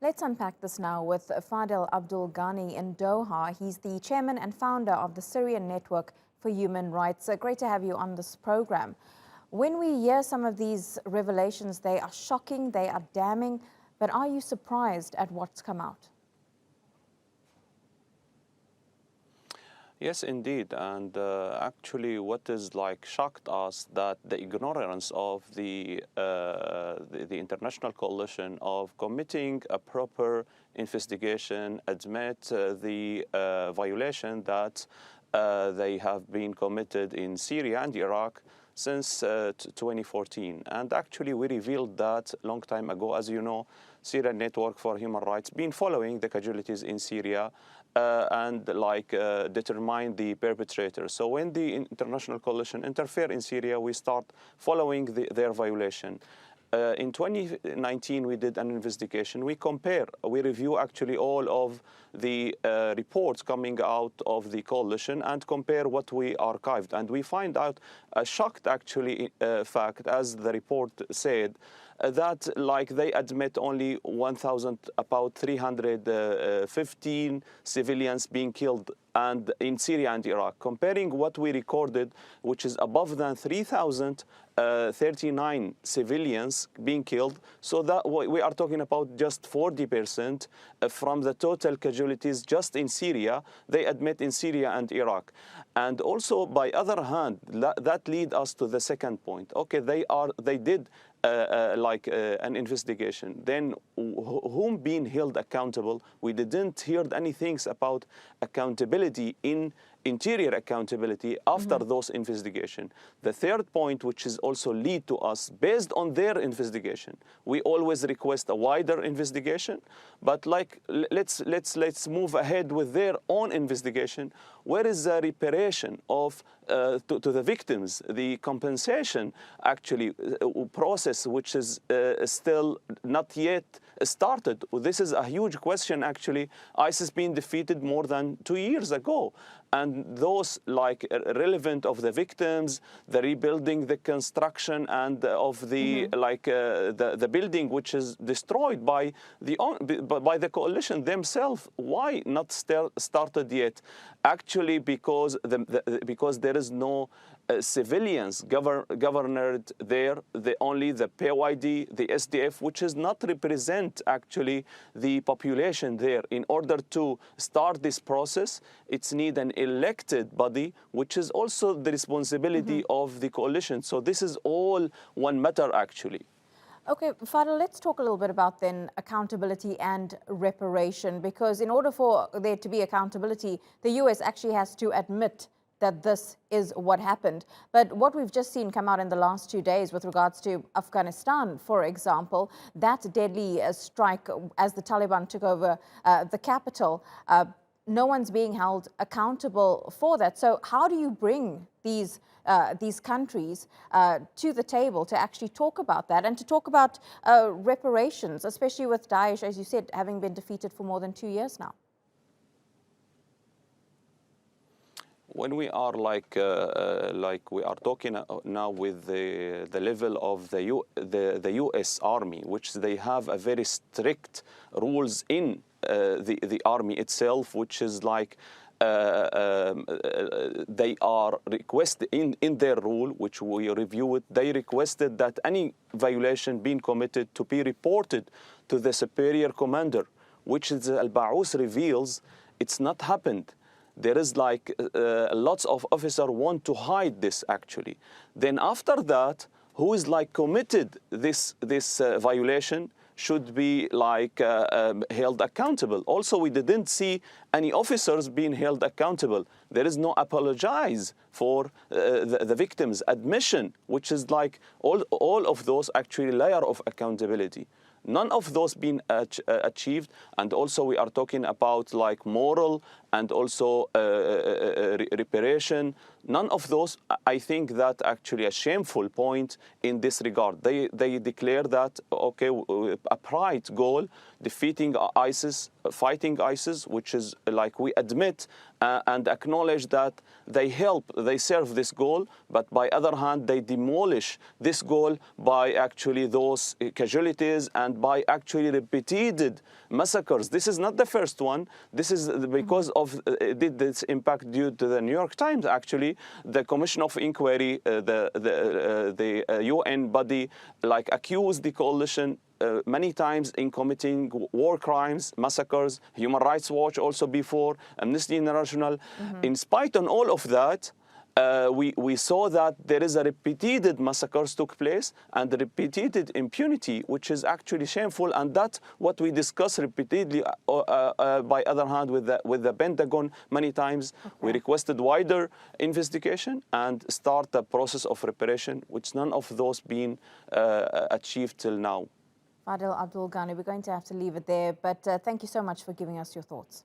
Let's unpack this now with Fadel Abdul Ghany in Doha. He's the chairman and founder of the Syrian Network for Human Rights. Great to have you on this program. When we hear some of these revelations, they are shocking, they are damning, but are you surprised at what's come out? Yes, indeed. And actually what is shocked us that the ignorance of the international coalition of committing a proper investigation, admit the violation that they have been committed in Syria and Iraq since 2014. And actually we revealed that long time ago. As you know, Syrian Network for Human Rights been following the casualties in Syria and determine the perpetrators. So when the international coalition interfere in Syria, we start following their violation. In 2019, we did an investigation. We review actually all of the reports coming out of the coalition and compare what we archived. And we find out a shocked actually fact, as the report said, that they admit only about 315 civilians being killed and in Syria and Iraq, comparing what we recorded, which is above than 3,039 civilians being killed. So that we are talking about just 40% from the total casualties just in Syria, they admit in Syria and Iraq. And also, by other hand, that lead us to the second point. Okay, they did an investigation. Then whom being held accountable? We didn't hear anything about accountability, interior accountability after those investigations. The third point, which is also lead to us, based on their investigation, we always request a wider investigation, but let's move ahead with their own investigation. Where is the reparation of to the victims, the compensation actually process, which is still not yet started? This is a huge question actually. ISIS been defeated more than 2 years ago. And those relevant of the victims, the rebuilding, the construction, and of the the building which is destroyed by the coalition themselves. Why not started yet? Actually, because there is no civilians governed there. Only the PYD, the SDF, which is not represent actually the population there. In order to start this process, it's need an elected body, which is also the responsibility of the coalition. So this is all one matter actually. Okay, Fadel, let's talk a little bit about then accountability and reparation, because in order for there to be accountability, the US actually has to admit that this is what happened. But what we've just seen come out in the last 2 days with regards to Afghanistan, for example, that deadly strike as the Taliban took over the capital, no one's being held accountable for that. So how do you bring these countries to the table to actually talk about that and to talk about reparations, especially with Daesh, as you said, having been defeated for more than 2 years now? When we are we are talking now with the level of the U.S. Army, which they have a very strict rules in the army itself, which is they are requested in their rule, which we reviewed. They requested that any violation being committed to be reported to the superior commander, which is Al-Ba'us reveals it's not happened. There is lots of officers want to hide this actually. Then after that, who is committed this violation should be held accountable. Also, we didn't see any officers being held accountable. There is no apologize for the victims' admission, which is all of those actually layer of accountability. None of those been achieved. And also we are talking about moral and also reparation. None of those. I think that actually a shameful point in this regard. They declare that, okay, a pride goal, defeating ISIS, fighting ISIS, which is like we admit and acknowledge that they serve this goal, but by other hand, they demolish this goal by actually those casualties and by actually repeated massacres. This is not the first one. This is because of this impact due to the New York Times. Actually, the Commission of Inquiry, the UN body, like accused the coalition many times in committing war crimes, massacres, Human Rights Watch also before, Amnesty International. In spite of all of that, we saw that there is a repeated massacres took place and repeated impunity, which is actually shameful, and that's what we discuss repeatedly. By other hand, with the Pentagon many times, we requested wider investigation and start a process of reparation, which none of those been achieved till now. Fadel Abdul Ghany, we're going to have to leave it there, but thank you so much for giving us your thoughts.